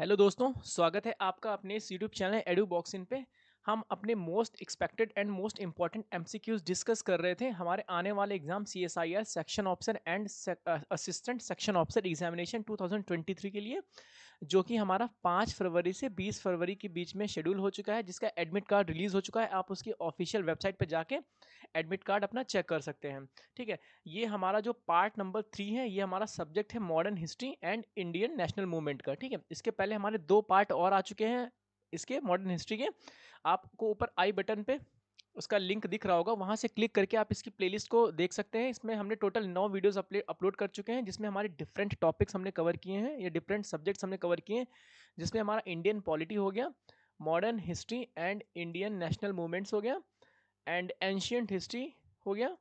Hello दोस्तों, स्वागत है आपका अपने इस यूट्यूब चैनल एडू बॉक्सिंग पे। हम अपने most expected and most important MCQs discuss कर रहे थे हमारे आने वाले exam CSIR section officer and assistant section officer examination 2023 के लिए, जो कि हमारा 5 फरवरी से 20 फरवरी के बीच में शेड्यूल हो चुका है, जिसका एडमिट कार्ड रिलीज हो चुका है। आप उसकी ऑफिशियल वेबसाइट पर जाके एडमिट कार्ड अपना चेक कर सकते हैं। ठीक है, ये हमारा जो पार्ट नंबर 3 है, ये हमारा सब्जेक्ट है modern history and Indian national movement का। ठीक है, इसके पहले हमारे 2 पार्ट और आ चुके हैं इसके मॉडर्न हिस्ट्री के। आपको ऊपर आई बटन पे उसका लिंक दिख रहा होगा, वहां से क्लिक करके आप इसकी प्लेलिस्ट को देख सकते हैं। इसमें हमने टोटल 9 वीडियोस अपलोड कर चुके हैं, जिसमें हमारे डिफरेंट टॉपिक्स हमने कवर किए हैं, या डिफरेंट सब्जेक्ट्स हमने कवर किए हैं, जिसमें हमारा इंडियन पॉलिटी हो गया, modern history and Indian national movements हो गया, एंड एंशियंट हिस्ट्री हो गया,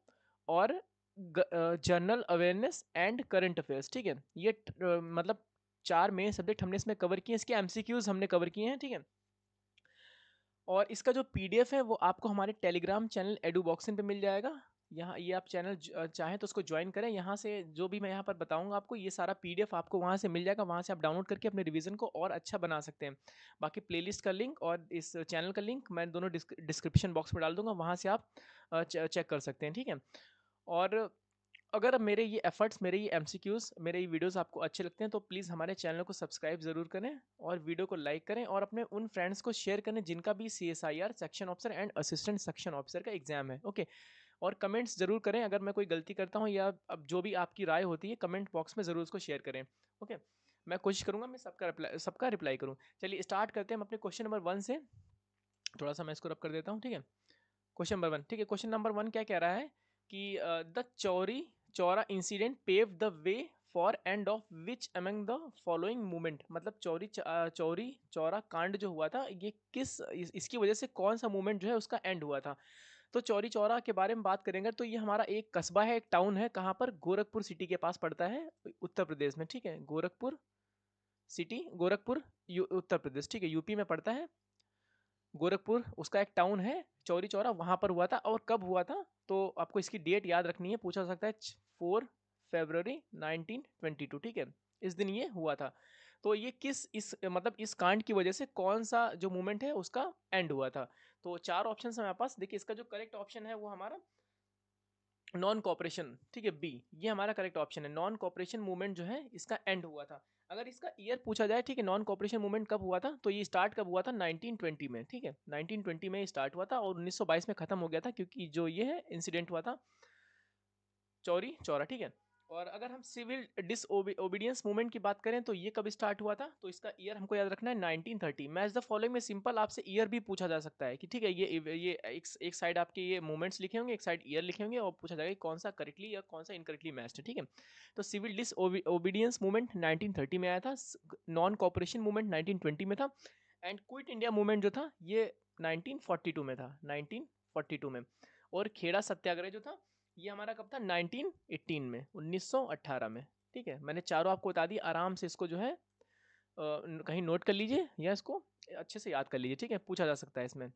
और general awareness and current affairs. ठीक है, ये मतलब 4 मेन सब्जेक्ट हमने इसमें कवर किए हैं। इसके एमसीक्यूज हमने कवर किए हैं। ठीक है, और इसका जो पीडीएफ है वो आपको हमारे टेलीग्राम चैनल एडू बॉक्सिंग पे मिल जाएगा। यहाँ ये आप चैनल चाहें तो उसको ज्वाइन करें। यहाँ से जो भी मैं यहाँ पर बताऊंगा आपको, ये सारा पीडीएफ आपको वहाँ से मिल जाएगा। वहाँ से आप डाउनलोड करके अपने रिवीजन को और अच्छा बना सकते हैं। बाकी प्लेलिस्ट का लिंक और इस चैनल का लिंक मैं दोनों डिस्क्रिप्शन बॉक्स में डाल दूंगा, वहाँ से आप चेक कर सकते हैं। ठीक है, और अगर मेरे ये एफर्ट्स, मेरे ये एमसीक्यूज, मेरे ये वीडियोस आपको अच्छे लगते हैं तो प्लीज़ हमारे चैनल को सब्सक्राइब ज़रूर करें, और वीडियो को लाइक करें, और अपने उन फ्रेंड्स को शेयर करें जिनका भी CSIR section officer and assistant section officer का एग्जाम है। ओके, और कमेंट्स ज़रूर करें अगर मैं कोई गलती करता हूँ, या अब जो भी आपकी राय होती है कमेंट बॉक्स में ज़रूर उसको शेयर करें। ओके, मैं कोशिश करूँगा मैं सबका रिप्लाई करूँ। चलिए स्टार्ट करते हैं हम अपने क्वेश्चन नंबर 1 से। थोड़ा सा मैं इसको रब कर देता हूँ। ठीक है, क्वेश्चन नंबर 1। ठीक है, क्वेश्चन नंबर 1 क्या कह रहा है कि the Chauri Chaura incident pave the way for end of which among the following movement. मतलब चौरी चौरा कांड जो हुआ था, ये इसकी वजह से कौन सा मूवमेंट जो है उसका एंड हुआ था। तो चौरी चौरा के बारे में बात करेंगे तो ये हमारा एक कस्बा है, एक टाउन है। कहाँ पर? गोरखपुर सिटी के पास पड़ता है, उत्तर प्रदेश में। ठीक है, गोरखपुर सिटी, गोरखपुर उत्तर प्रदेश। ठीक है, यूपी में पड़ता है गोरखपुर। उसका एक टाउन है चौरी चौरा, वहां पर हुआ था। और कब हुआ था तो आपको इसकी डेट याद रखनी है, पूछा सकता है। 4 फरवरी 1922। ठीक है, इस दिन ये हुआ था। तो ये किस इस मतलब इस कांड की वजह से कौन सा जो मूवमेंट है उसका एंड हुआ था। तो 4 ऑप्शन है हमारे पास। देखिए, इसका जो करेक्ट ऑप्शन है वो हमारा नॉन कॉपरेशन। ठीक है, बी, ये हमारा करेक्ट ऑप्शन है। नॉन कॉपरेशन मूवमेंट जो है इसका एंड हुआ था। अगर इसका ईयर पूछा जाए, ठीक है, नॉन कॉपरेशन मूवमेंट कब हुआ था, तो ये स्टार्ट कब हुआ था? 1920 में। ठीक है, 1920 में स्टार्ट हुआ था और 1922 में खत्म हो गया था, क्योंकि जो ये है इंसिडेंट हुआ था चौरी चौरा। ठीक है, और अगर हम सिविल डिसओबीडियंस मूवमेंट की बात करें तो ये कब स्टार्ट हुआ था, तो इसका ईयर हमको याद रखना है 1930। मैच द फॉलोइंग में सिंपल आपसे ईयर भी पूछा जा सकता है कि ठीक है, ये एक साइड आपके ये मूवमेंट्स लिखे होंगे, एक साइड ईयर लिखे होंगे, और पूछा जाएगा कि कौन सा करेक्टली या कौन सा इनकरेक्टली मैच्ड है। ठीक है, तो सिविल डिसओबीडियंस मूवमेंट 1930 में आया था, नॉन कॉपरेशन मूवमेंट 1920 में था, एंड क्विट इंडिया मूवमेंट जो था ये 1942 में था, 1942 में। और खेड़ा सत्याग्रह जो था ये हमारा कब था? 1918 में, 1918 में। ठीक है, मैंने चारों आपको बता दी। आराम से इसको जो है कहीं नोट कर लीजिए, या इसको अच्छे से याद कर लीजिए। ठीक है, पूछा जा सकता है इसमें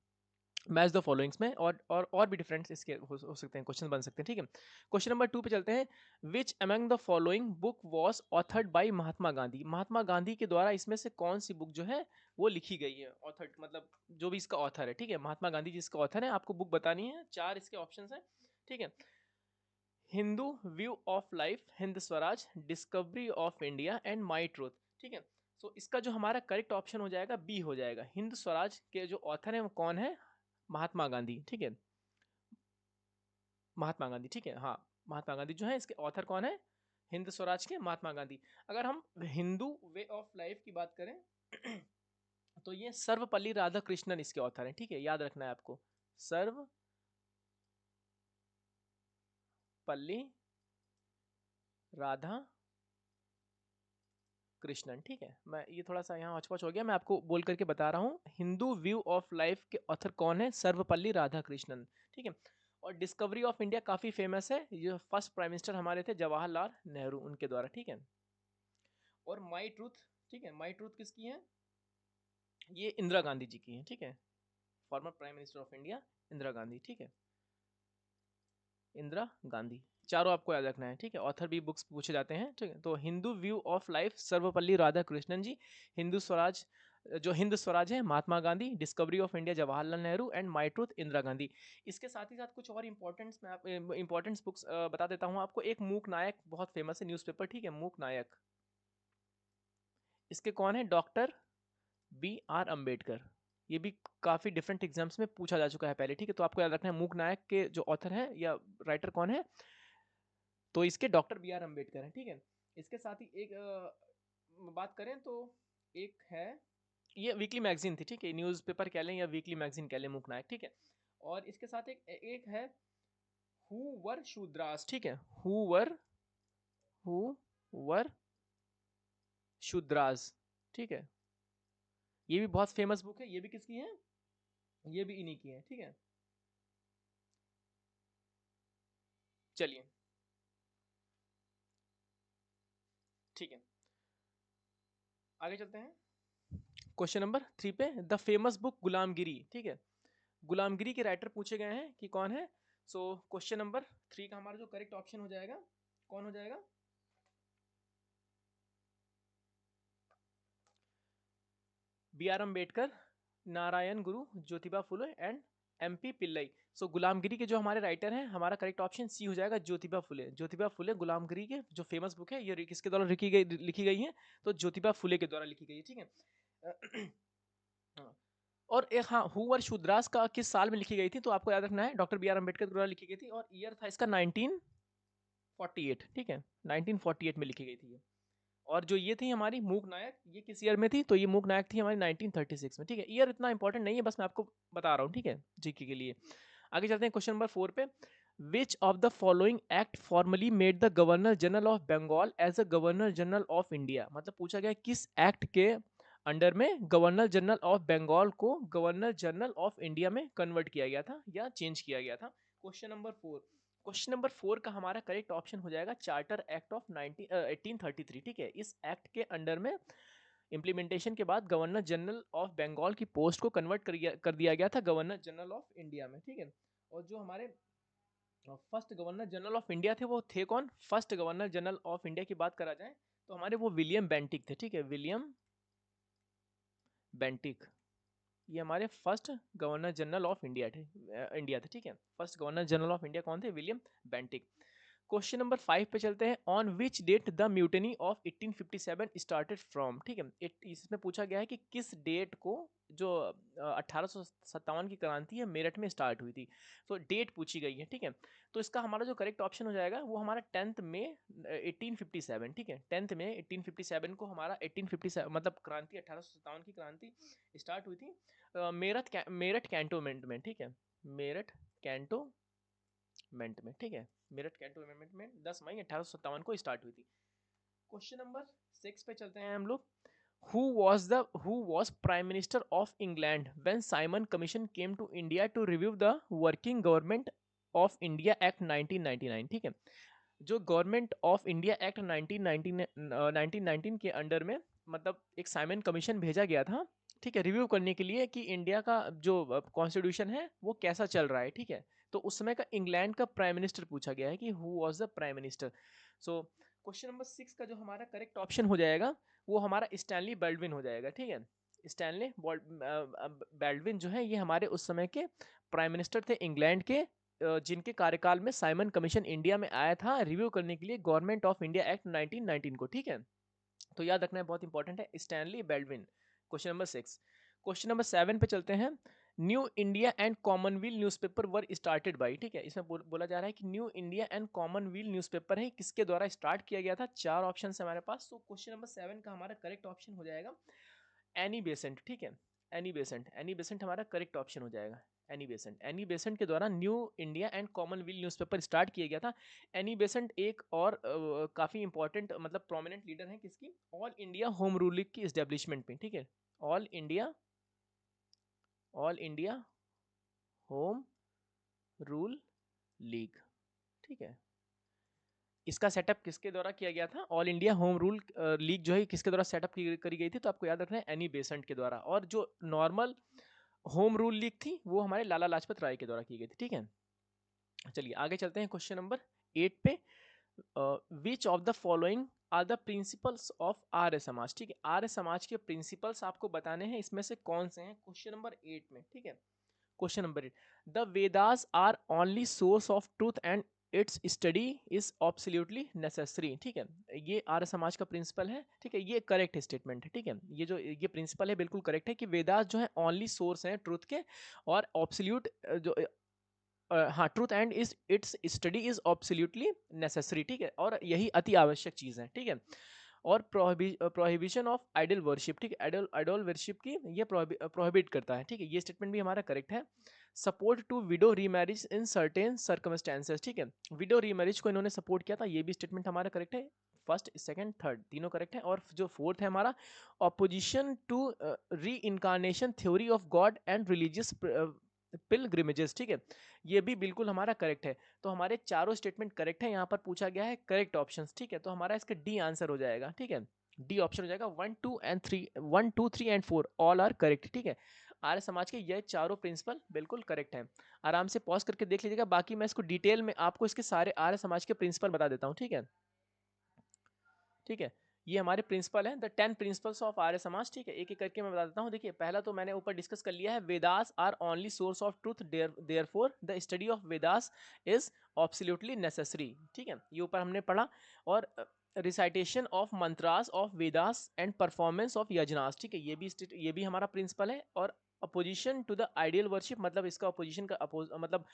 मैच द फॉलोइंग्स में, और भी डिफरेंट इसके हो सकते हैं, क्वेश्चन बन सकते हैं। ठीक है, क्वेश्चन नंबर 2 पे चलते हैं। Which among the following book was authored by Mahatma Gandhi. Mahatma Gandhi के द्वारा इसमें से कौन सी बुक जो है वो लिखी गई है? ऑथर्ड मतलब जो भी इसका ऑथर है। ठीक है, महात्मा गांधी जिसका ऑथर है, आपको बुक बतानी है। 4 इसके ऑप्शन है। ठीक है, Hindu view of life, Hind Swaraj, discovery of India, and my truth. ठीक है, सो इसका जो हमारा करेक्ट ऑप्शन हो जाएगा बी हो जाएगा। हिंद स्वराज के जो ऑथर है वो कौन है? महात्मा गांधी। ठीक है, महात्मा गांधी। ठीक है, हाँ, महात्मा गांधी जो है इसके ऑथर कौन है? हिंद स्वराज के महात्मा गांधी। अगर हम हिंदू वे ऑफ लाइफ की बात करें तो ये सर्वपल्ली राधाकृष्णन इसके ऑथर हैं। ठीक है, याद रखना है आपको, सर्वपल्ली राधा कृष्णन। ठीक है, मैं ये थोड़ा सा यहाँ हौच-पौच हो गया, मैं आपको बोल करके बता रहा हूँ। हिंदू व्यू ऑफ लाइफ के ऑथर कौन है? सर्वपल्ली राधाकृष्णन। ठीक है, और डिस्कवरी ऑफ इंडिया काफ़ी फेमस है, ये फर्स्ट प्राइम मिनिस्टर हमारे थे जवाहरलाल नेहरू, उनके द्वारा। ठीक है, और माई ट्रूथ, ठीक है, माई ट्रूथ किसकी है? ये इंदिरा गांधी जी की है। ठीक है, former prime minister of India Indira Gandhi. ठीक है, इंदिरा गांधी। चारों आपको याद रखना है, ठीक है। ऑथर भी बुक्स पूछे जाते हैं, ठीक है। तो Hindu view of life Sarvepalli Radhakrishnan ji, Hindu Swaraj जो हिंद स्वराज है Mahatma Gandhi, discovery of India Jawaharlal Nehru and my truth Indira Gandhi. इसके साथ ही साथ कुछ और इंपॉर्टेंट्स मैं इंपॉर्टेंट्स बुक्स बता देता हूँ आपको। एक मूक नायक बहुत फेमस है न्यूज़पेपर, ठीक है, मूक नायक। इसके कौन है? Doctor B R Ambedkar. ये भी काफी डिफरेंट एग्जाम्स में पूछा जा चुका है पहले, ठीक है। तो आपको याद रखना है मूक नायक के जो ऑथर है या राइटर कौन है, तो इसके डॉक्टर बी आर अम्बेडकर हैं, ठीक है। इसके साथ ही एक बात करें तो एक है, ये वीकली मैगजीन थी, ठीक है, न्यूज़पेपर कह लें या वीकली मैगजीन कह लें, मूक नायक, ठीक है। और इसके साथ एक है हु वर शूद्रास, ठीक है, हु वर शूद्रास, ठीक है। ये भी बहुत फेमस बुक है। ये भी किसकी है? ये भी इन्हीं की है, ठीक है। चलिए, ठीक है, आगे चलते हैं क्वेश्चन नंबर 3 पे। द फेमस बुक गुलामगिरी, ठीक है, गुलामगिरी के राइटर पूछे गए हैं कि कौन है। सो क्वेश्चन नंबर 3 का हमारा जो करेक्ट ऑप्शन हो जाएगा, कौन हो जाएगा? B R Ambedkar, Narayan Guru, Jyotiba Phule and M P Pillai. सो गुलामगिरी के जो हमारे राइटर हैं, हमारा करेक्ट ऑप्शन सी हो जाएगा, ज्योतिबा फुले। ज्योतिबा फुले गुलामगिरी के जो फेमस बुक है, ये किसके द्वारा लिखी गई है? तो ज्योतिबा फुले के द्वारा लिखी गई है, ठीक है। हाँ। और एक, हाँ, हु वर शूद्रास का किस साल में लिखी गई थी, तो आपको याद रखना है डॉक्टर बी आर अम्बेडकर द्वारा लिखी गई थी, और ईयर था इसका 1948, ठीक है, 1948 में लिखी गई थी ये। और जो ये थी हमारी मूक नायक, ये किस ईयर में थी? तो ये मूक नायक थी हमारी 1936 में, ठीक है। ईयर इतना इंपॉर्टेंट नहीं है, बस मैं आपको बता रहा हूँ, ठीक है, जीके के लिए। आगे चलते हैं क्वेश्चन नंबर 4 पे। Which of the following act formally made the governor general of Bengal as a governor general of India? मतलब पूछा गया किस एक्ट के अंडर में गवर्नर जनरल ऑफ बंगाल को गवर्नर जनरल ऑफ इंडिया में कन्वर्ट किया गया था या चेंज किया गया था। क्वेश्चन नंबर 4, क्वेश्चन नंबर 4 का हमारा करेक्ट ऑप्शन हो जाएगा चार्टर एक्ट ऑफ 1833, ठीक है। इस एक्ट के अंडर में इम्प्लीमेंटेशन के बाद गवर्नर जनरल ऑफ बंगाल की पोस्ट को कन्वर्ट कर दिया गया था गवर्नर जनरल ऑफ इंडिया में, ठीक है। और जो हमारे first governor general of India थे वो थे कौन? First governor general of India की बात करा जाए तो हमारे वो विलियम बेंटिक थे, ठीक है, विलियम बेंटिक। ये हमारे first governor general of India थे, ठीक है। First governor general of India कौन थे? William Bentinck. क्वेश्चन नंबर 5 पे चलते हैं। On which date the mutiny of 1857 started from, ठीक है। इसमें पूछा गया है कि किस डेट को जो 1857 की क्रांति है मेरठ में स्टार्ट हुई थी। तो डेट पूछी गई है, ठीक है। तो इसका हमारा जो करेक्ट ऑप्शन हो जाएगा वो हमारा 10 मई 1857, ठीक है। 10 मई 1857 को हमारा 1857 मतलब क्रांति 1857 की क्रांति स्टार्ट हुई थी मेरठ कैंटोनमेंट में, ठीक है, मेरठ कैंटोनमेंट में, ठीक है। मेरठ कैंटोनमेंट में 10 मई 1857 को स्टार्ट हुई थी। क्वेश्चन नंबर 6 पे चलते हैं हम लोग। Who was Prime Minister of England when Simon Commission came to India to review the Working Government of India Act 1999, ठीक है। जो गवर्नमेंट ऑफ इंडिया एक्ट 1919 के अंडर में मतलब एक साइमन कमीशन भेजा गया था, ठीक है, रिव्यू करने के लिए कि इंडिया का जो कॉन्स्टिट्यूशन है वो कैसा चल रहा है, ठीक है। तो उस समय का इंग्लैंड का प्राइम मिनिस्टर पूछा गया है कि who was the prime minister. So question number 6 का जो हमारा करेक्ट ऑप्शन हो जाएगा वो हमारा स्टैनली बेल्डविन हो जाएगा, ठीक है। स्टैनली बेल्डविन जो है ये हमारे उस समय के प्राइम मिनिस्टर थे इंग्लैंड के, जिनके कार्यकाल में साइमन कमीशन इंडिया में आया था रिव्यू करने के लिए गवर्नमेंट ऑफ इंडिया एक्ट 1919 को, ठीक है। तो याद रखना है, बहुत इंपॉर्टेंट है, Stanley Baldwin. Question number 6। Question number 7 पे चलते हैं। New India and commonwealth newspaper were started by, ठीक है। इसमें बोला जा रहा है कि new India and commonwealth newspaper है किसके द्वारा स्टार्ट किया गया था। चार ऑप्शन है हमारे पास। तो क्वेश्चन नंबर 7 का हमारा करेक्ट ऑप्शन हो जाएगा एनी बेसेंट, ठीक है। एनी बेसेंट हमारा करेक्ट ऑप्शन हो जाएगा। एनी बेसेंट के द्वारा new India and commonwealth newspaper start किया गया था। एनी बेसेंट एक और काफ़ी इंपॉर्टेंट मतलब प्रोमिनेंट लीडर हैं किसकी? All India home rule league की इस्टेब्लिशमेंट में, ठीक है। All India home rule league, ठीक है। इसका सेटअप किसके द्वारा किया गया था? All India home rule league जो है किसके द्वारा सेटअप करी गई थी? तो आपको याद रखना है एनी बेसेंट के द्वारा। और जो नॉर्मल होम रूल लीग थी वो हमारे लाला लाजपत राय के द्वारा की गई थी, ठीक है। चलिए आगे चलते हैं क्वेश्चन नंबर 8 पे which of the following are the principles of Arya Samaj. ठीक है, आर्य समाज के प्रिंसिपल्स आपको बताने हैं, इसमें से कौन से हैं, क्वेश्चन नंबर 8 में। ठीक है, question number 8, the Vedas are only source of truth and its study is absolutely necessary. ठीक है, ये आर्य समाज का प्रिंसिपल है। ठीक है, ये करेक्ट स्टेटमेंट है। ठीक है, ये प्रिंसिपल है बिल्कुल करेक्ट है कि वेदास जो है ओनली सोर्स हैं ट्रूथ के, और ऑब्सोल्यूट जो हाँ, truth and is it's study is absolutely necessary. ठीक है, और यही अति आवश्यक चीज़ है। ठीक है, और प्रोहिबिशन ऑफ आइडल वर्शिप। ठीक है, आइडल आइडल वर्शिप की ये प्रोहिबिट करता है। ठीक है, ये स्टेटमेंट भी हमारा करेक्ट है। Support to widow remarriage in certain circumstances. ठीक है, विडो रीमैरिज को इन्होंने सपोर्ट किया था, ये भी स्टेटमेंट हमारा करेक्ट है। फर्स्ट, सेकंड, थर्ड तीनों करेक्ट है। और जो फोर्थ है हमारा, opposition to reincarnation theory of God and religious pilgrimages. ठीक है, ये भी बिल्कुल हमारा करेक्ट है। तो हमारे चारों स्टेटमेंट करेक्ट है, यहाँ पर पूछा गया है करेक्ट ऑप्शंस। ठीक है, तो हमारा इसका डी आंसर हो जाएगा। ठीक है, डी ऑप्शन हो जाएगा। 1 2 3 ऑल आर करेक्ट। ठीक है, आर्य समाज के ये चारों प्रिंसिपल बिल्कुल करेक्ट हैं। आराम से पॉज करके देख लीजिएगा, बाकी मैं इसको डिटेल में आपको इसके सारे आर्य समाज के प्रिंसिपल बता देता हूँ। ठीक है, ठीक है, ये हमारे प्रिंसिपल हैं, the 10 principles of Arya Samaj. ठीक है, एक एक करके मैं बता देता हूँ। देखिए, पहला तो मैंने ऊपर डिस्कस कर लिया है, Vedas are only source of truth, therefore the study of Vedas is absolutely necessary. ठीक है, ये ऊपर हमने पढ़ा। और recitation of mantras of Vedas and performance of yajnas. ठीक है, ये भी हमारा प्रिंसिपल है। और opposition to the ideal worship, मतलब इसका अपोजिशन का मतलब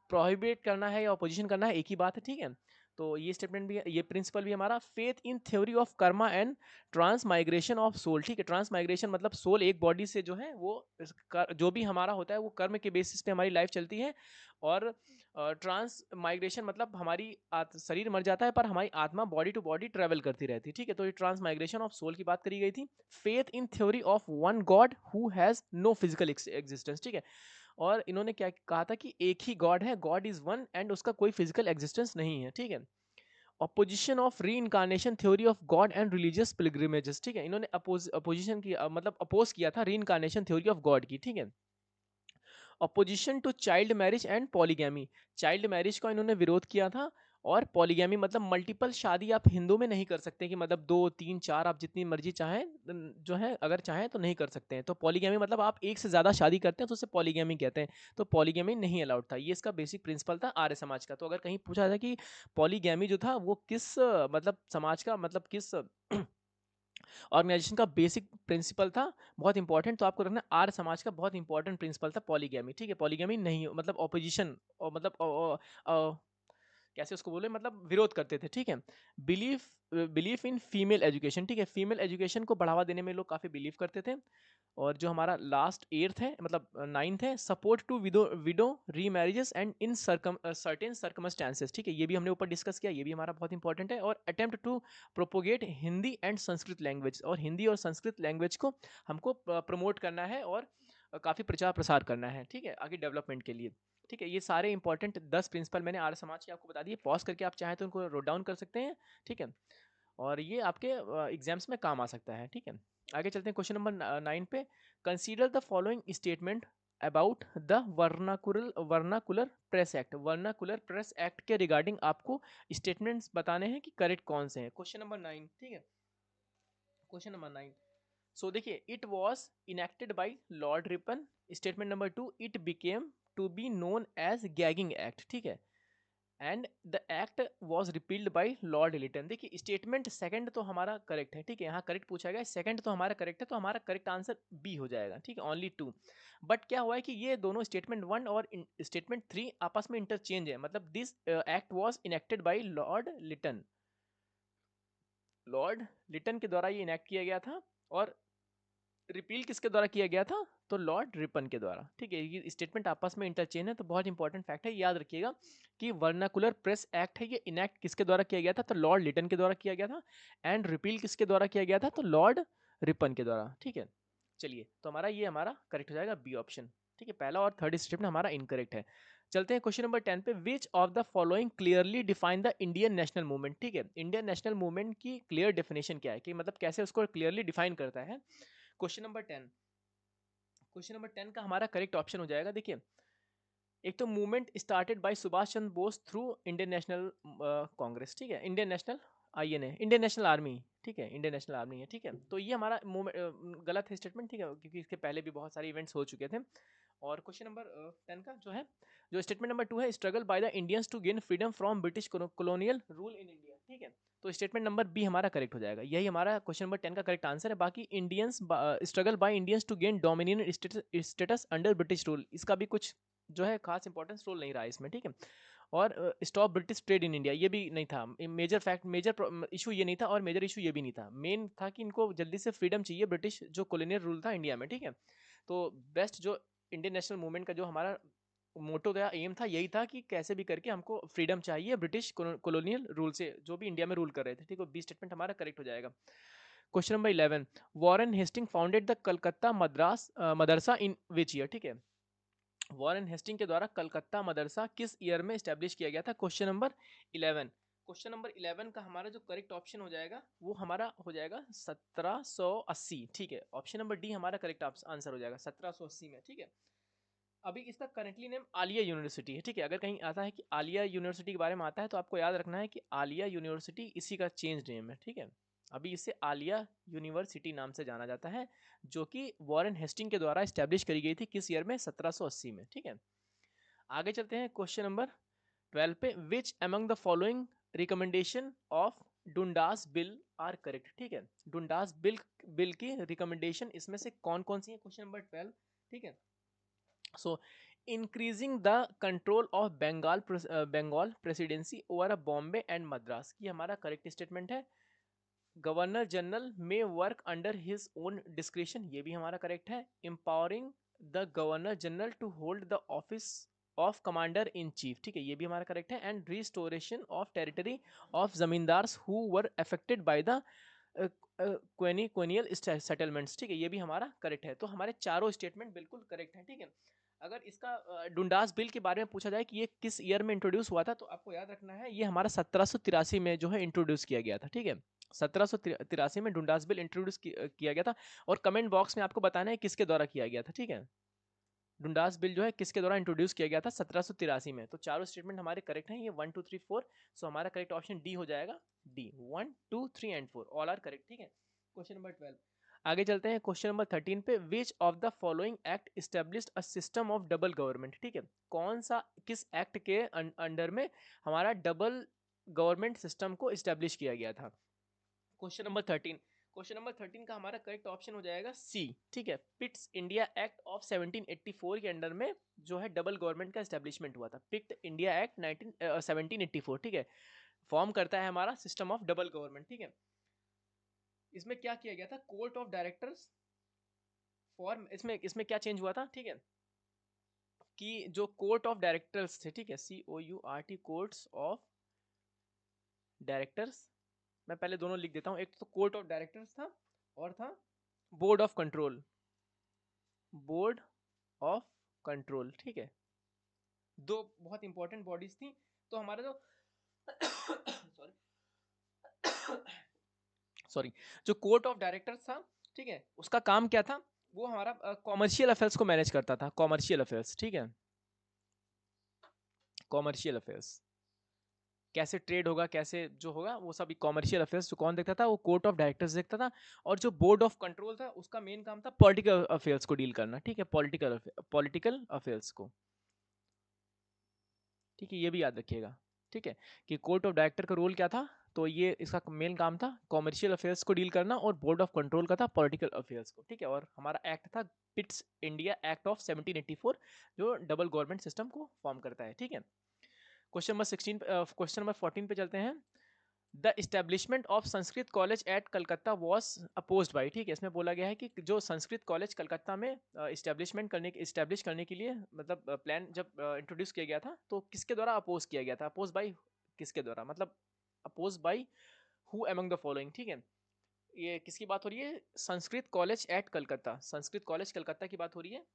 प्रोहिबिट करना है या अपोजिशन करना है, एक ही बात है। ठीक है, तो ये स्टेटमेंट भी, ये प्रिंसिपल भी हमारा। Faith in theory of karma and transmigration of soul. ठीक है, ट्रांस माइग्रेशन मतलब सोल एक बॉडी से जो है वो जो भी हमारा होता है वो कर्म के बेसिस पे हमारी लाइफ चलती है। और ट्रांस माइग्रेशन मतलब हमारी शरीर मर जाता है पर हमारी आत्मा बॉडी टू बॉडी ट्रेवल करती रहती है। ठीक है, तो ये ट्रांस माइग्रेशन ऑफ सोल की बात करी गई थी। Faith in theory of one God who has no physical existence. ठीक है, और इन्होंने क्या कहा था कि एक ही गॉड है, गॉड इज वन एंड उसका कोई फिजिकल एग्जिस्टेंस नहीं है। ठीक है, opposition of reincarnation theory of God and religious pilgrimages. ठीक है, इन्होंने अपोजिशन की मतलब अपोज किया था री इनकारनेशन थ्योरी ऑफ गॉड की। ठीक है, opposition to child marriage and polygamy. Child marriage का इन्होंने विरोध किया था। और पॉलीगैमी मतलब मल्टीपल शादी आप हिंदू में नहीं कर सकते, कि मतलब 2 3 4 आप जितनी मर्जी चाहें जो है अगर चाहें तो नहीं कर सकते हैं। तो पॉलीगैमी मतलब आप एक से ज़्यादा शादी करते हैं तो उसे पॉलीगैमी कहते हैं। तो पॉलीगैमी नहीं अलाउड था, ये इसका बेसिक प्रिंसिपल था आर्य समाज का। तो अगर कहीं पूछा जाए कि पॉलीगैमी जो था वो किस मतलब समाज का, मतलब किस ऑर्गेनाइजेशन का बेसिक प्रिंसिपल था, बहुत इंपॉर्टेंट, तो आपको रखना आर्य समाज का बहुत इंपॉर्टेंट प्रिंसिपल था पॉलीगैमी। ठीक है, पॉलीगैमी नहीं मतलब ऑपोजिशन, और मतलब कैसे उसको बोले, मतलब विरोध करते थे। ठीक है, belief belief in female education. ठीक है, फीमेल एजुकेशन को बढ़ावा देने में लोग काफ़ी बिलीव करते थे। और जो हमारा लास्ट 8th है, मतलब 9th है, सपोर्ट टू विडो विडो री marriages and in certain circumstances. ठीक है, ये भी हमने ऊपर डिस्कस किया, ये भी हमारा बहुत इंपॉर्टेंट है। और attempt to propagate Hindi and Sanskrit language, और हिंदी और संस्कृत लैंग्वेज को हमको प्रमोट करना है और काफ़ी प्रचार प्रसार करना है। ठीक है, आगे डेवलपमेंट के लिए। ठीक है, ये सारे इंपॉर्टेंट 10 प्रिंसिपल मैंने आर्य समाज के आपको बता दिए। पॉज करके आप चाहें तो उनको नोट डाउन कर सकते हैं। ठीक है, और ये आपके एग्जाम्स में काम आ सकता है। ठीक है, आगे चलते हैं क्वेश्चन नंबर 9 पे। Consider the following statement about the vernacular press act. Vernacular press act के रिगार्डिंग आपको स्टेटमेंट्स बताने हैं कि करेक्ट कौन से हैं। Question number 9। ठीक है, क्वेश्चन नंबर 9। सो देखिए, it was enacted by Lord Ripon. Statement number 2, it became to be known as gagging act. ठीक है, and the act was repealed by Lord Lytton. देखिए, स्टेटमेंट सेकंड तो हमारा correct है। ठीक है, यहाँ करेक्ट पूछा गया, सेकंड तो हमारा करेक्ट है, तो हमारा करेक्ट आंसर बी हो जाएगा। ठीक है, ओनली 2। बट क्या हुआ है कि ये दोनों स्टेटमेंट 1 और स्टेटमेंट 3 आपस में इंटरचेंज है। मतलब this act was enacted by Lord Lytton, Lord Lytton के द्वारा ये इनेक्ट किया गया था। और रिपील किसके द्वारा किया गया था, तो लॉर्ड रिपन के द्वारा। ठीक है, ये स्टेटमेंट आपस में इंटरचेंज है, तो बहुत इंपॉर्टेंट फैक्ट है, याद रखिएगा कि वर्नाकुलर प्रेस एक्ट है, ये इनेक्ट किसके द्वारा किया गया था, तो लॉर्ड लिटन के द्वारा किया गया था। एंड रिपील किसके द्वारा किया गया था, तो लॉर्ड रिपन के द्वारा। ठीक है, चलिए, तो हमारा करेक्ट हो जाएगा बी ऑप्शन। ठीक है, पहला और थर्ड स्टेटमेंट हमारा इनकरेक्ट है। चलते हैं क्वेश्चन नंबर 10 पे। Which of the following clearly define the Indian national movement. ठीक है, इंडियन नेशनल मूवमेंट की क्लियर डेफिनेशन क्या है, कि मतलब कैसे उसको क्लियरली डिफाइन करता है। क्वेश्चन नंबर 10, क्वेश्चन नंबर 10 का हमारा करेक्ट ऑप्शन हो जाएगा। देखिए, एक तो movement started by Subhash Chandra Bose through Indian national Congress, ठीक है, Indian national INA, Indian national army, ठीक है, इंडियन नेशनल आर्मी है, ठीक है। तो ये हमारा गलत है स्टेटमेंट, ठीक है, क्योंकि इसके पहले भी बहुत सारे इवेंट्स हो चुके थे। और क्वेश्चन नंबर 10 का जो है, जो स्टेटमेंट नंबर 2 है, struggle by the Indians to gain freedom from British colonial rule in India, ठीक है। तो स्टेटमेंट नंबर बी हमारा करेक्ट हो जाएगा, यही हमारा क्वेश्चन नंबर 10 का करेक्ट आंसर है। बाकी Indians struggle by Indians to gain dominion status under British rule, इसका भी कुछ जो है खास इंपॉर्टेंस रोल नहीं रहा है इसमें, ठीक है। और stop British trade in India, ये भी नहीं था मेजर फैक्ट, मेजर इशू ये नहीं था, और मेजर इशू ये भी नहीं था। मेन था कि इनको जल्दी से फ्रीडम चाहिए ब्रिटिश जो कॉलोनियल रूल था इंडिया में, ठीक है। तो बेस्ट जो इंडियन नेशनल मूवमेंट का जो हमारा मोटो था, एम था, यही था कि कैसे भी करके हमको फ्रीडम चाहिए ब्रिटिश कॉलोनियल रूल से, जो भी इंडिया में रूल कर रहे थे, ठीक है। बी स्टेटमेंट हमारा करेक्ट हो जाएगा। Question number 11, Warren Hasting founded the Calcutta Madras Madrasa in which year, ठीक है। वॉरेन हेस्टिंग के द्वारा कलकत्ता मदरसा किस ईयर में स्टैब्लिश किया गया था, क्वेश्चन नंबर 11। क्वेश्चन नंबर 11 का हमारा जो करेक्ट ऑप्शन हो जाएगा वो हमारा हो जाएगा 1780, ठीक है। ऑप्शन नंबर डी हमारा करेक्ट आंसर हो जाएगा 1780 में, ठीक है। अभी इसका करंटली नेम आलिया यूनिवर्सिटी है, ठीक है। अगर कहीं आता है कि आलिया यूनिवर्सिटी के बारे में आता है तो आपको याद रखना है कि आलिया यूनिवर्सिटी इसी का चेंज नेम है, ठीक है। अभी इसे आलिया यूनिवर्सिटी नाम से जाना जाता है, जो कि वॉरेन हेस्टिंग के द्वारा स्टैब्लिश करी गई थी किस ईयर में, 1780 में, ठीक है। आगे चलते हैं क्वेश्चन नंबर 12 पे, which among the following recommendation of Dundas bill are correct, ठीक है। डुंडास बिल की रिकमेंडेशन इसमें से कौन कौन सी है, क्वेश्चन नंबर 12, ठीक है। So, increasing the control of Bengal presidency over Bombay and Madras, ये हमारा करेक्ट स्टेटमेंट है। Governor general may work under his own description, ये भी हमारा करेक्ट है। Empowering the governor general to hold the office of commander in chief, ठीक है, ये भी हमारा करेक्ट है। And restoration of territory of zamindars who were affected by the quinquennial settlements, ठीक है, ये भी हमारा करेक्ट है। तो हमारे चारों स्टेटमेंट बिल्कुल करेक्ट है, ठीक है। अगर इसका डुंडास बिल के बारे में पूछा जाए कि ये किस ईयर में इंट्रोड्यूस हुआ था, तो आपको याद रखना है ये हमारा 1783 में जो है इंट्रोड्यूस किया गया था, ठीक है। 1783 में डुंडास बिल इंट्रोड्यूस किया गया था। और कमेंट बॉक्स में आपको बताना है किसके द्वारा किया गया था, ठीक है। डुंडास बिल जो है किसके द्वारा इंट्रोड्यूस किया गया था 1783 में। तो चारों स्टेटमेंट हमारे करेक्ट हैं, ये 1 2 3 4। सो हमारा करेक्ट ऑप्शन डी हो जाएगा, D 1 2 3 and 4 all are correct, ठीक है। क्वेश्चन नंबर 12, आगे चलते हैं क्वेश्चन नंबर 13 पे, which of the following act established a system of double government, ठीक है। कौन सा, किस एक्ट के अंडर में हमारा डबल गवर्नमेंट सिस्टम को इस्टेब्लिश किया गया था, क्वेश्चन नंबर 13। क्वेश्चन नंबर 13 का हमारा करेक्ट ऑप्शन हो जाएगा सी, ठीक है। पिट्स इंडिया एक्ट ऑफ 1784 के अंडर में जो है डबल गवर्नमेंट का एस्टेब्लिशमेंट हुआ था। पिट इंडिया एक्ट 1784, ठीक है, फॉर्म करता है हमारा सिस्टम ऑफ डबल गवर्नमेंट, ठीक है। इसमें क्या किया गया था, कोर्ट ऑफ डायरेक्टर्स फॉर्म, इसमें इसमें क्या चेंज हुआ था, ठीक है, कि जो कोर्ट ऑफ डायरेक्टर्स थे, ठीक है, COURT, कोर्ट्स ऑफ डायरेक्टर्स, मैं पहले दोनों लिख देता हूँ, एक तो कोर्ट ऑफ डायरेक्टर्स था और था board of control, board of control, ठीक है। दो बहुत इंपॉर्टेंट बॉडीज थी। तो हमारा जो सॉरी सॉरी जो कोर्ट ऑफ डायरेक्टर्स था, ठीक है, उसका काम क्या था, वो हमारा कॉमर्शियल अफेयर्स को मैनेज करता था, कॉमर्शियल अफेयर्स, ठीक है, कॉमर्शियल अफेयर्स, कैसे ट्रेड होगा, कैसे जो होगा वो सब कॉमर्शियल अफेयर्स जो कौन देखता था, वो कोर्ट ऑफ डायरेक्टर्स देखता था। और जो बोर्ड ऑफ कंट्रोल था उसका मेन काम था पॉलिटिकल अफेयर्स को डील करना, ठीक है, पॉलिटिकल अफेयर्स को, ठीक है, ये भी याद रखिएगा, ठीक है, कि कोर्ट ऑफ डायरेक्टर का रोल क्या था। तो ये इसका मेन काम था कॉमर्शियल अफेयर्स को डील करना, और बोर्ड ऑफ कंट्रोल का था पॉलिटिकल अफेयर्स को, ठीक है। और हमारा एक्ट था पिट्स इंडिया एक्ट ऑफ 1784, जो डबल गवर्नमेंट सिस्टम को फॉर्म करता है, ठीक है। क्वेश्चन नंबर 16, क्वेश्चन नंबर 14 पे चलते हैं। The establishment of Sanskrit college at Calcutta was opposed by, ठीक है, इसमें बोला गया है कि जो संस्कृत कॉलेज कलकत्ता में इस्टेब्लिश करने के लिए मतलब प्लान जब इंट्रोड्यूस किया गया था, तो किसके द्वारा अपोज किया गया था, अपोज बाई किसके द्वारा, मतलब oppose by who among the following, ठीक है। ये किसकी बात हो रही है, Sanskrit college at Calcutta, Sanskrit college Calcutta की बात हो रही है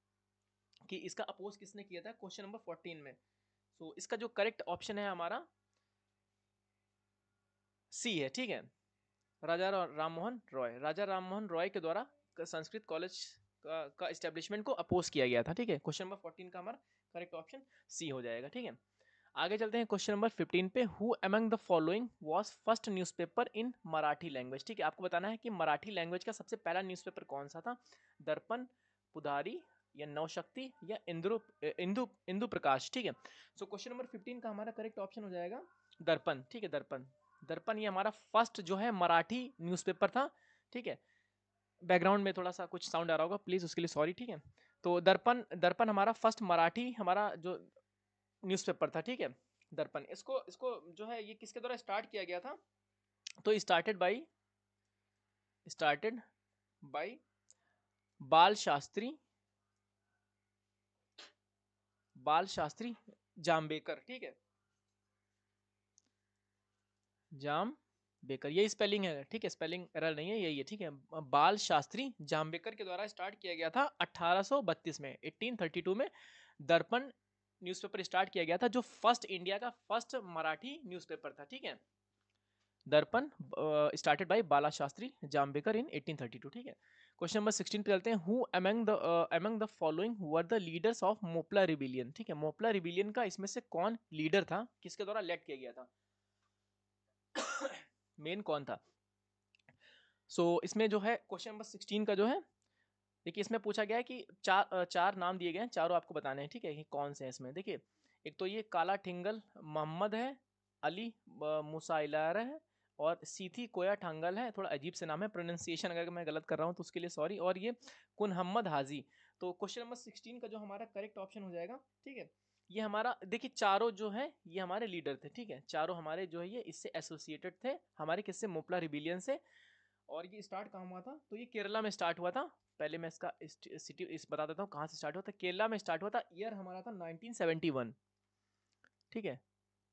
कि इसका अपोज किसने किया था, क्वेश्चन नंबर 14 में। सो इसका जो करेक्ट ऑप्शन है हमारा सी है, ठीक है, राजा राम मोहन रॉय के द्वारा संस्कृत कॉलेज का इस्टेब्लिशमेंट को अपोज किया गया था, ठीक है। क्वेश्चन नंबर 14 का हमारा करेक्ट ऑप्शन सी हो जाएगा। ठीक है, आगे चलते हैं क्वेश्चन नंबर 15 पे। Who among the following was first newspaper in Marathi language. ठीक है, आपको बताना है कि मराठी लैंग्वेज का सबसे पहला न्यूज़पेपर कौन सा था। दर्पण, पुधारी या नवशक्ति या इंद्रु इंदु इंदु प्रकाश। ठीक है, सो क्वेश्चन नंबर 15 का हमारा करेक्ट ऑप्शन हो जाएगा दर्पण। ठीक है, दर्पण, दर्पण ये हमारा फर्स्ट जो है मराठी न्यूज़पेपर था। ठीक है, बैकग्राउंड में थोड़ा सा कुछ साउंड आ रहा होगा, प्लीज उसके लिए सॉरी। ठीक है, तो दर्पण, दर्पण हमारा फर्स्ट मराठी हमारा जो न्यूज़पेपर था। ठीक है, दर्पण, इसको इसको जो है ये किसके द्वारा स्टार्ट किया गया था, तो स्टार्टेड बाय बाल शास्त्री, बाल शास्त्री जाम्बेकर। ठीक है, जाम बेकर, यही स्पेलिंग है। ठीक है, स्पेलिंग एरर नहीं है, यही है। ठीक है, बाल शास्त्री जाम्बेकर के द्वारा स्टार्ट किया गया था 1832 में, 1832 में दर्पण न्यूज़पेपर स्टार्ट किया गया था, जो फर्स्ट इंडिया का फर्स्ट मराठी न्यूज़पेपर था। ठीक है, दर्पण स्टार्टेड बाय बाला शास्त्री जाम्बेकर इन 1832। ठीक है, क्वेश्चन नंबर 16 पे चलते हैं। Who among the following were the leaders of Moplah rebellion. ठीक है, मोपला रिबिलियन का इसमें से कौन लीडर था, किसके द्वारा लेड किया गया था, मेन कौन था। इसमें जो है क्वेश्चन नंबर 16 का जो है, देखिए इसमें पूछा गया है कि चार नाम दिए गए हैं, चारों आपको बताने हैं। ठीक है, कि कौन से हैं इसमें। देखिए, एक तो ये काला ठिंगल मोहम्मद है, अली मुसाइलार है, और सीथी कोया ठंगल है। थोड़ा अजीब से नाम है, प्रोनाउंसिएशन अगर मैं गलत कर रहा हूँ तो उसके लिए सॉरी। और ये कुनहम्मद हाजी। तो क्वेश्चन नंबर 16 का जो हमारा करेक्ट ऑप्शन हो जाएगा। ठीक है, ये हमारा देखिए चारों जो है ये हमारे लीडर थे। ठीक है, चारों हमारे जो है ये इससे एसोसिएटेड थे, हमारे किससे, मोपला रिबिलियन से। और ये स्टार्ट कहाँ हुआ था, तो ये केरला में स्टार्ट हुआ था। पहले मैं इसका सिटी इस बता देता हूँ कहाँ से स्टार्ट हुआ था। केरला में स्टार्ट हुआ था, ईयर हमारा था 1971। ठीक है,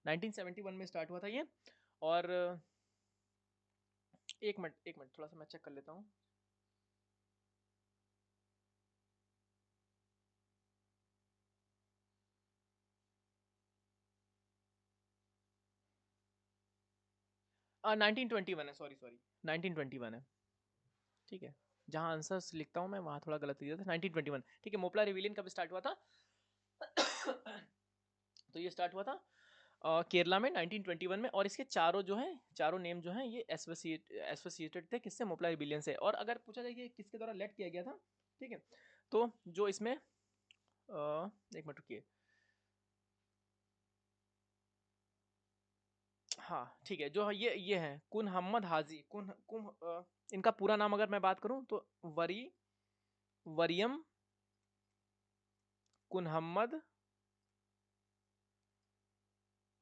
1971 में स्टार्ट हुआ था ये। और एक मिनट थोड़ा सा मैं चेक कर लेता हूँ। नाइनटीन ट्वेंटी वन है, सॉरी सॉरी, 1921 है। ठीक है, जहाँ आंसर्स लिखता हूँ मैं वहाँ थोड़ा गलत दिया था, 1921। ठीक है, मोपला रिविलियन कब स्टार्ट हुआ था तो ये स्टार्ट हुआ था केरला में 1921 में। और इसके चारों जो है, चारों नेम जो है ये एसोसिएटेड थे किससे, मोपला रिबिलियन से। और अगर पूछा जाए कि किसके द्वारा लेट किया गया था, ठीक है, तो जो इसमें एक मिनट रुकिए, हाँ ठीक है, जो ये है कुन मोहम्मद हाजी, इनका पूरा नाम अगर मैं बात करूं तो वरियम कुन मोहम्मद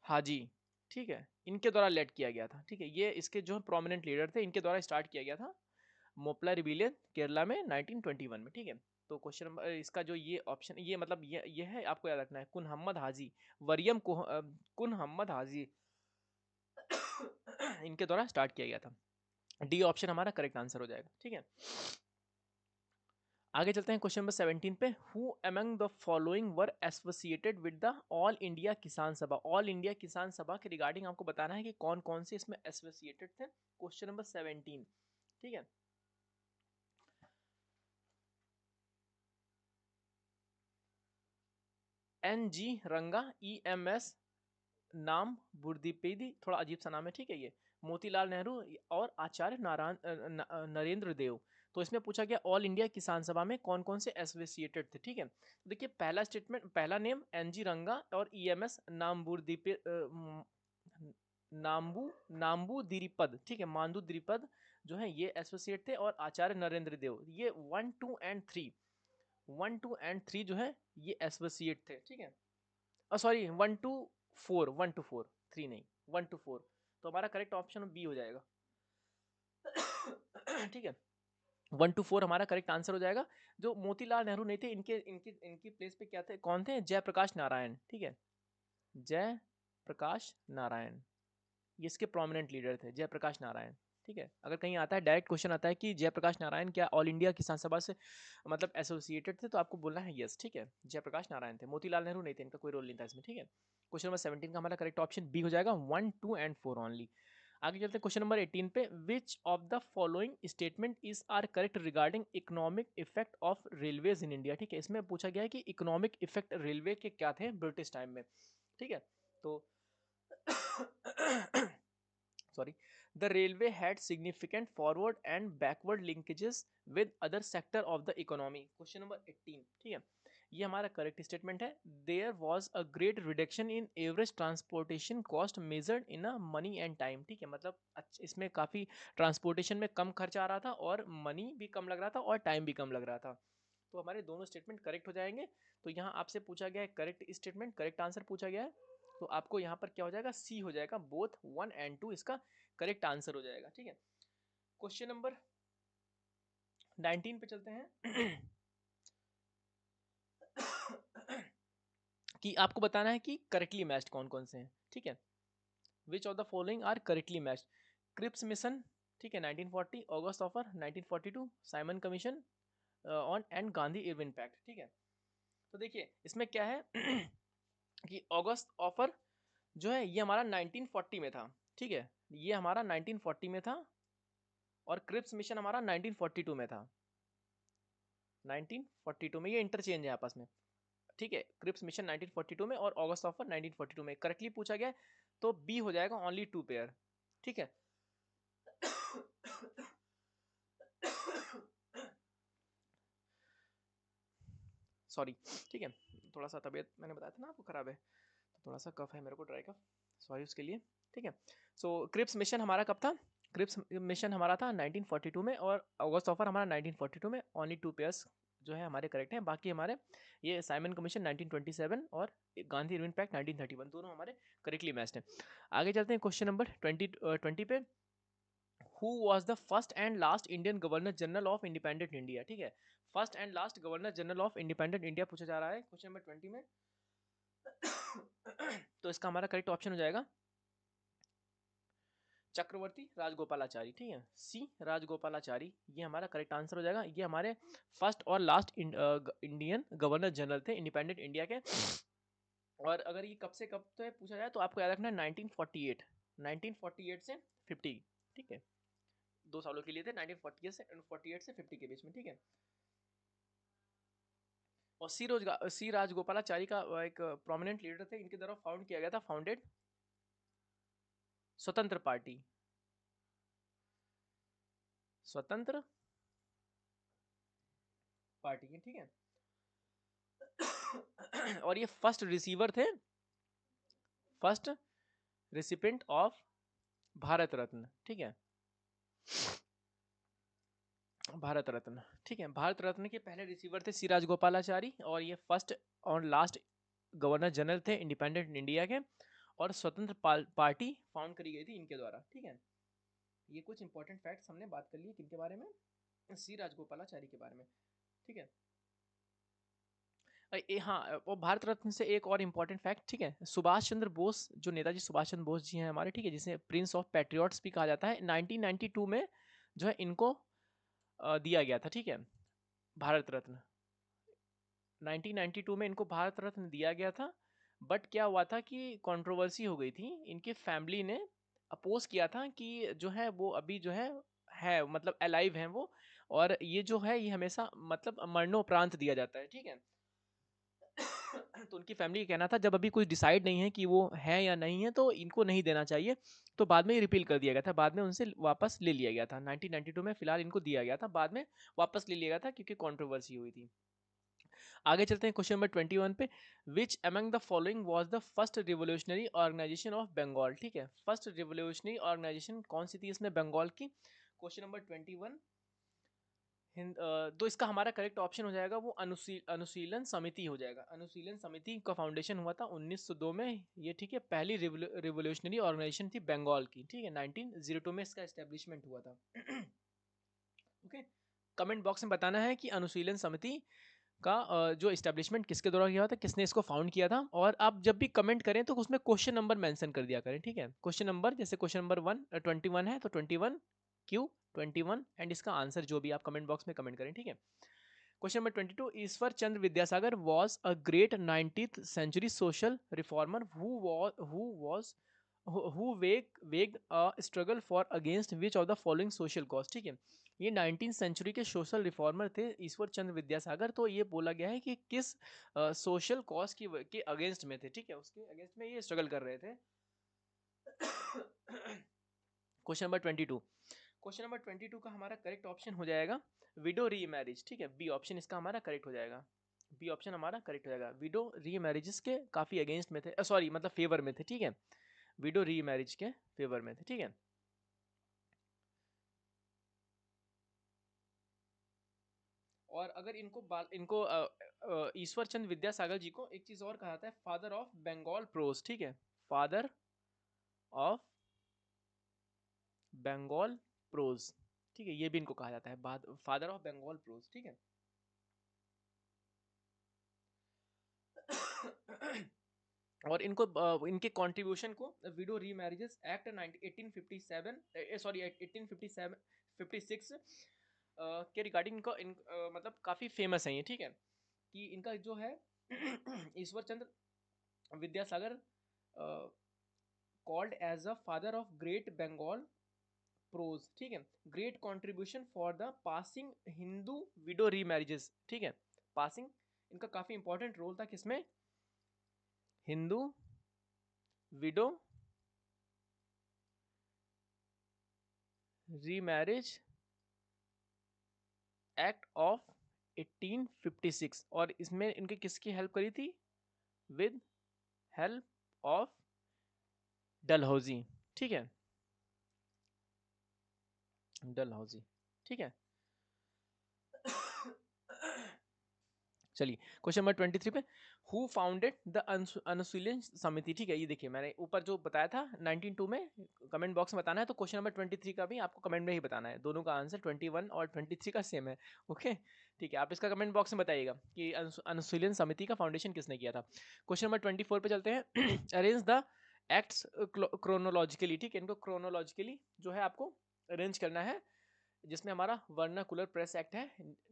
हाजी। ठीक है, इनके द्वारा लेट किया गया था। ठीक है, ये इसके जो प्रोमिनेंट लीडर थे, इनके द्वारा स्टार्ट किया गया था मोपला रिबिलियन केरला में 1921 में। ठीक है, तो क्वेश्चन नंबर इसका जो ये ऑप्शन, ये मतलब ये है, आपको याद रखना है कुन मोहम्मद हाजी, वरियम कुन मोहम्मद हाजी इनके द्वारा स्टार्ट किया गया था। डी ऑप्शन हमारा करेक्ट आंसर हो जाएगा। ठीक है, आगे चलते हैं क्वेश्चन नंबर 17 पे। Who among the following were associated with the all India किसान सभा। ऑल इंडिया किसान सभा के रिगार्डिंग आपको बताना है कि कौन कौन से इसमें एसोसिएटेड थे। Question number 17। ठीक है, एन जी रंगा, ई एम एस नाम बुर्दीपेदी, थोड़ा अजीब सा नाम है। ठीक है, ये मोतीलाल नेहरू और आचार्य नरेंद्र देव। तो इसमें पूछा गया ऑल इंडिया किसान सभा में कौन कौन से एसोसिएटेड थे। ठीक है, तो देखिए पहला स्टेटमेंट, पहला नेम एन जी रंगा और ई एम एस नाम्बू नाम्बू द्विपद। ठीक है, मांडू द्विपद जो है ये एसोसिएट थे। और आचार्य नरेंद्र देव, ये 1 2 एंड 3 जो है ये एसोसिएट थे। ठीक है, सॉरी 1 2 4, 3 नहीं, 1 2 4। तो हमारा करेक्ट ऑप्शन बी हो जाएगा। ठीक है, 1 2 4 हमारा करेक्ट आंसर हो जाएगा। जो मोतीलाल नेहरू नहीं थे, इनके इनकी इनकी प्लेस पे क्या थे, कौन थे, जयप्रकाश नारायण। ठीक है, जय प्रकाश नारायण, ये इसके प्रोमिनेंट लीडर थे, जयप्रकाश नारायण। ठीक है, अगर कहीं आता है डायरेक्ट क्वेश्चन आता है कि जयप्रकाश नारायण क्या ऑल इंडिया किसान सभा से मतलब एसोसिएटेड थे, तो आपको बोलना है यस। ठीक है, जयप्रकाश नारायण थे, मोतीलाल नेहरू नहीं थे, इनका कोई रोल नहीं था इसमें। ठीक है, क्वेश्चन नंबर 17 का हमारा करेक्ट ऑप्शन बी हो जाएगा, 1 2 एंड 4 ओनली। आगे चलते हैं क्वेश्चन नंबर 18 पे, which of the following statement is are correct regarding economic effect of railways in India. ठीक है, इसमें पूछा गया है कि इकोनॉमिक इफेक्ट रेलवे के क्या थे ब्रिटिश टाइम में। ठीक है, तो sorry, the railway had significant forward and backward linkages with other sector of the economy। Question number 18, ठीक है, ये हमारा करेक्ट स्टेटमेंट है। There was a great reduction in average transportation cost measured in a money and time. ठीक है, मतलब इसमें काफ़ी ट्रांसपोर्टेशन में कम खर्चा आ रहा था और मनी भी कम लग रहा था और टाइम भी कम लग रहा था। तो हमारे दोनों स्टेटमेंट करेक्ट हो जाएंगे। तो यहाँ आपसे पूछा गया है करेक्ट स्टेटमेंट, करेक्ट आंसर पूछा गया है, तो आपको यहाँ पर क्या हो जाएगा, सी हो जाएगा, बोथ 1 एंड 2 इसका करेक्ट आंसर हो जाएगा। ठीक है, क्वेश्चन नंबर 19 पे चलते हैं कि आपको बताना है कि करेक्टली मैच्ड कौन कौन से हैं। ठीक है, which of the following are correctly matched, Cripps mission, ठीक है 1940, August offer 1942, Simon commission on and Gandhi Irwin pact. ठीक है, तो देखिए इसमें क्या है कि ऑगस्ट ऑफर जो है ये हमारा 1940 में था। ठीक है, ये हमारा 1940 में था और क्रिप्स मिशन हमारा 1942 में था। 1942 में, ये इंटरचेंज है आपस में। ठीक है, क्रिप्स मिशन 1942 में और ऑगस्ट ऑफर 1942 में करेक्टली पूछा गया, तो बी हो जाएगा, ओनली 2 पेयर। ठीक है सॉरी, ठीक है, थोड़ा सा तबीयत मैंने बताया था ना आपको खराब है, तो थोड़ा सा कफ है मेरे को, ड्राई कफ, सॉरी उसके लिए। ठीक है, सो क्रिप्स मिशन हमारा कब था, क्रिप्स मिशन हमारा था 1942 में और ऑगस्ट ऑफर हमारा 1942 में, ओनली 2 पेयर्स जो है हमारे करेक्ट हैं। बाकी हमारे ये साइमन कमीशन 1927 और गांधी इरविन पैक्ट 1931 दोनों हमारे करेक्टली मैच्ड हैं। आगे चलते हैं क्वेश्चन नंबर 20 पे, who was the first and last Indian governor general of independent India. ठीक है, first and last governor general of independent India पूछा जा रहा है क्वेश्चन नंबर 20 में तो इसका हमारा करेक्ट ऑप्शन हो जाएगा चक्रवर्ती राजगोपालाचारी। ठीक है, सी राजगोपालाचारी, ये हमारा करेक्ट आंसर हो जाएगा। ये हमारे फर्स्ट और लास्ट इंडियन गवर्नर जनरल थे इंडिपेंडेंट इंडिया के। और अगर ये कब से कब तो पूछा जाए तो आपको याद रखना है 1948, 1948 से 50। ठीक है, 2 सालों के लिए थे, 1948 से 48 से 50 के बीच में। ठीक है, और सी राजगोपालाचारी का एक प्रोमिनेंट लीडर थे, इनके द्वारा फाउंड किया गया था, फाउंडेड स्वतंत्र पार्टी, स्वतंत्र पार्टी की। ठीक है और ये फर्स्ट रिसीवर थे, first recipient of Bharat Ratna. ठीक है, भारत रत्न। ठीक है, भारत रत्न के पहले रिसीवर थे सी राजगोपालाचारी और ये फर्स्ट और लास्ट गवर्नर जनरल थे इंडिपेंडेंट इंडिया के, और स्वतंत्र पार्टी फाउंड करी गई थी इनके द्वारा। ठीक है, ये कुछ इंपॉर्टेंट फैक्ट्स हमने बात कर ली किनके बारे में, सी राजगोपालाचारी के बारे में। ठीक है, हाँ, वो भारत रत्न से एक और इम्पॉर्टेंट फैक्ट, ठीक है, सुभाष चंद्र बोस, जो नेताजी सुभाष चंद्र बोस जी हैं हमारे, ठीक है, जिसे प्रिंस ऑफ पैट्रियट्स भी कहा जाता है, 1992 में जो है इनको दिया गया था। ठीक है, भारत रत्न 1992 में इनको भारत रत्न दिया गया था। बट क्या हुआ था कि कंट्रोवर्सी हो गई थी, इनकी फैमिली ने अपोज किया था कि जो है वो अभी जो है मतलब अलाइव हैं वो, और ये जो है ये हमेशा मतलब मरणोपरांत दिया जाता है। ठीक है तो उनकी फैमिली का कहना था जब अभी कुछ डिसाइड नहीं है कि वो है या नहीं है तो इनको नहीं देना चाहिए, तो बाद में रिपील कर दिया गया था, बाद में उनसे वापस ले लिया गया था। 1992 में फिलहाल इनको दिया गया था, बाद में वापस ले लिया गया था क्योंकि कंट्रोवर्सी हुई थी। आगे चलते हैं क्वेश्चन नंबर 21 पे, which among the following was the first revolutionary organisation of Bengal. ठीक है, फर्स्ट रिवोल्यूशनरी ऑर्गेनाइजेशन कौन सी थी इसमें बंगाल की, क्वेश्चन नंबर 21 तो इसका हमारा करेक्ट ऑप्शन हो जाएगा वो अनुशीलन समिति हो जाएगा। अनुशीलन समिति का फाउंडेशन हुआ था 1902 में ये। ठीक है, पहली रिवोल्यूशनरी ऑर्गेनाइजेशन थी बंगाल की। ठीक है, 1902 में इसका एस्टेब्लिशमेंट हुआ था। ओके, कमेंट बॉक्स में बताना है कि अनुशीलन समिति का जो इस्टेब्लिशमेंट किसके द्वारा किया था, किसने इसको फाउंड किया था। और आप जब भी कमेंट करें तो उसमें क्वेश्चन नंबर मेंशन कर दिया करें। ठीक है, क्वेश्चन नंबर, जैसे क्वेश्चन नंबर 21 है तो 21 क्यू 21 एंड इसका आंसर जो भी आप कमेंट बॉक्स में कमेंट करें। ठीक है, question number 22, Ishwar Chandra Vidyasagar was a great 19th century social reformer who was who waged a struggle for against which of the following social cause, ठीक है। ये 19th सेंचुरी के सोशल रिफॉर्मर थे ईश्वर चंद्र विद्यासागर। तो ये बोला गया है कि किस सोशल कॉज के अगेंस्ट में थे, ठीक है, उसके अगेंस्ट में ये स्ट्रगल कर रहे थे। Question number 22। क्वेश्चन नंबर 22 का हमारा करेक्ट ऑप्शन हो जाएगा विडो री मैरिज, ठीक है। बी ऑप्शन इसका हमारा करेक्ट हो जाएगा। बी ऑप्शन हमारा करेक्ट हो जाएगा। विडो री मैरिजेस के काफी अगेंस्ट में थे, सॉरी मतलब फेवर में थे, ठीक है। विडो री मैरिज के फेवर में थे, ठीक है। और अगर इनको ईश्वर चंद विद्यासागर जी को एक चीज और कहा जाता है, फादर ऑफ बंगाल प्रोज, ठीक है। फादर ऑफ बंगाल प्रोज, ठीक है, ये भी इनको कहा जाता है फादर ऑफ बंगाल प्रोज, ठीक है। और इनके कंट्रीब्यूशन को विडो री मैरिजेस एक्ट 1857, सॉरी 1857 56 के रिगार्डिंग मतलब काफी फेमस है ये, ठीक है। कि इनका जो है Ishwar Chandra Vidyasagar called as a father of great Bengal prose, ठीक है। Great contribution for the passing Hindu widow remarriages, ठीक है। पासिंग, इनका काफी इंपॉर्टेंट रोल था किसमें, Hindu widow remarriage act of 1856। और इसमें इनके किसकी हेल्प करी थी, विद हेल्प ऑफ डलहौजी, ठीक है, डलहौजी, ठीक है। चलिए क्वेश्चन नंबर 23 पे, हु फाउंडेड द अनुशीलन समिति, ठीक है। ये देखिए मैंने ऊपर जो बताया था 1902 में, कमेंट बॉक्स में बताना है। तो क्वेश्चन नंबर 23 का भी आपको कमेंट में ही बताना है, दोनों का आंसर 21 और 23 का सेम है, ओके, ठीक है। आप इसका कमेंट बॉक्स में बताइएगा कि अनुशीलन समिति का फाउंडेशन किसने किया था। क्वेश्चन नंबर 24 पे चलते हैं। अरेंज द एक्ट्स क्रोनोलॉजिकली, ठीक है, इनको क्रोनोलॉजिकली जो है आपको अरेंज करना है, जिसमें हमारा वर्नाकुलर प्रेस एक्ट है,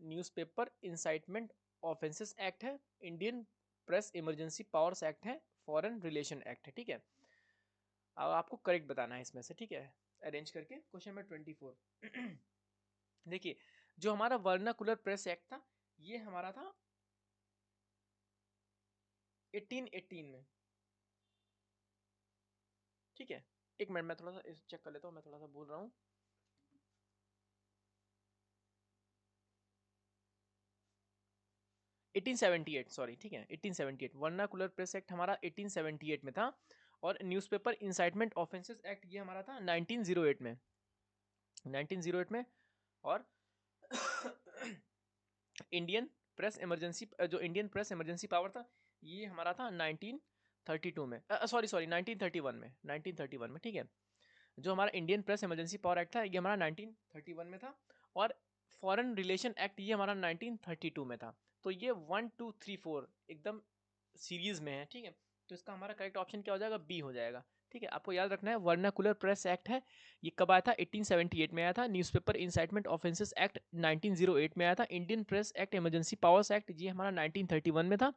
न्यूज़पेपर इंसाइटमेंट ऑफेंसेस एक्ट है, Indian press emergency powers act है, फॉरेन रिलेशन एक्ट है, ठीक है। अब आपको करेक्ट बताना है इसमें से, ठीक है, अरेंज करके। क्वेश्चन नंबर 24 देखिए, जो हमारा वर्नाकुलर प्रेस एक्ट था, ये हमारा था 1818 में, ठीक है। एक मिनट, मैं थोड़ा सा चेक कर लेता हूँ, मैं थोड़ा सा बोल रहा हूँ। 1878, सॉरी, ठीक है, 1878 वर्नाकुलर प्रेस एक्ट हमारा 1878 में था। और न्यूज़पेपर इंसाइटमेंट ऑफेंसेस एक्ट ये हमारा था 1908 में, 1908 में। और इंडियन प्रेस इमरजेंसी, जो इंडियन प्रेस इमरजेंसी पावर था, ये हमारा था 1932 में, सॉरी सॉरी 1931 में, 1931 में, ठीक है। जो हमारा Indian press emergency power act था, ये हमारा 1931 में था। और फॉरेन रिलेशन एक्ट ये हमारा 1932 में था। तो ये 1 2 3 4 एकदम सीरीज में है, ठीक है। तो इसका हमारा करेक्ट ऑप्शन क्या हो जाएगा, बी हो जाएगा, ठीक है। आपको याद रखना है वर्नाकुलर प्रेस एक्ट है, ये कब आया था, 1878 में आया था। न्यूज़पेपर इंसाइटमेंट ऑफेंसेस एक्ट 1908 में आया था। Indian press act emergency powers act ये हमारा 1931 में था।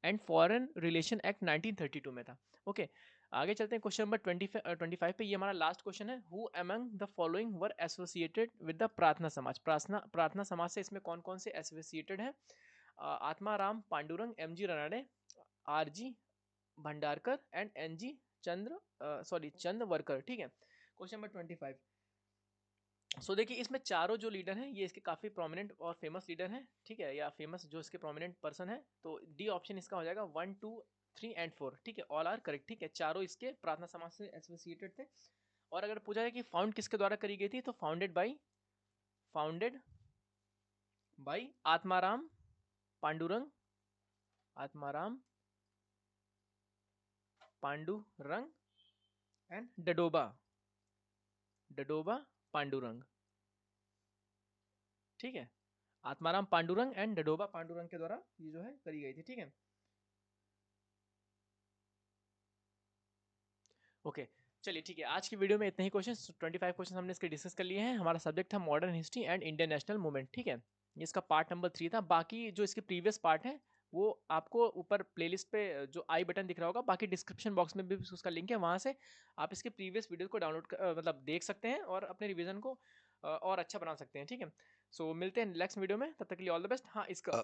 एंड फॉरेन रिलेशन एक्ट 1932 में था, ओके। आगे चलते हैं क्वेश्चन नंबर 25 पे। ये हमारा लास्ट क्वेश्चन है, who among the following were associated with the प्रार्थना समाज। प्रार्थना समाज से इसमें कौन कौन से एसोसिएटेड है, Atmaram Pandurang, M G Ranade, R G Bhandarkar and N G Chandavarkar, ठीक है। Question number 25। सो देखिए, इसमें चारों जो लीडर हैं ये इसके काफ़ी प्रोमिनेंट और फेमस लीडर हैं, ठीक है, या फेमस जो इसके प्रोमिनेंट पर्सन है। तो डी ऑप्शन इसका हो जाएगा 1 2 3 एंड 4, ठीक है, ऑल आर करेक्ट, ठीक है। चारों इसके प्रार्थना समाज से एसोसिएटेड थे। और अगर पूछा जाए कि फाउंड किसके द्वारा करी गई थी, तो founded by Atmaram Pandurang, Atmaram Pandurang and Dadoba Pandurang, ठीक है। आत्माराम पांडुरंग एंड डडोबा पांडुरंग के द्वारा ये जो है करी गई थी, ठीक है, ओके। चलिए ठीक है, आज की वीडियो में इतने ही क्वेश्चन, 25 क्वेश्चन हमने इसके डिस्कस कर लिए हैं। हमारा सब्जेक्ट था modern history and Indian national movement, ठीक है। ये इसका पार्ट नंबर 3 था। बाकी जो इसके प्रीवियस पार्ट है वो आपको ऊपर प्लेलिस्ट पे जो आई बटन दिख रहा होगा, बाकी डिस्क्रिप्शन बॉक्स में भी उसका लिंक है, वहाँ से आप इसके प्रीवियस वीडियो को डाउनलोड मतलब देख सकते हैं और अपने रिवीजन को और अच्छा बना सकते हैं, ठीक है। सो मिलते हैं नेक्स्ट वीडियो में, तब तक के लिए ऑल द बेस्ट। हाँ, इसका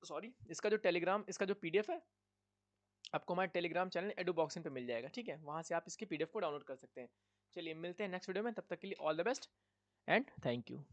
सॉरी, इसका जो टेलीग्राम, इसका जो पीडीएफ है आपको हमारे टेलीग्राम चैनल एडू बॉक्सिंग पे मिल जाएगा, ठीक है। वहाँ से आप इसकी पीडीएफ को डाउनलोड कर सकते हैं। चलिए मिलते हैं नेक्स्ट वीडियो में, तब तक के लिए all the best and thank you.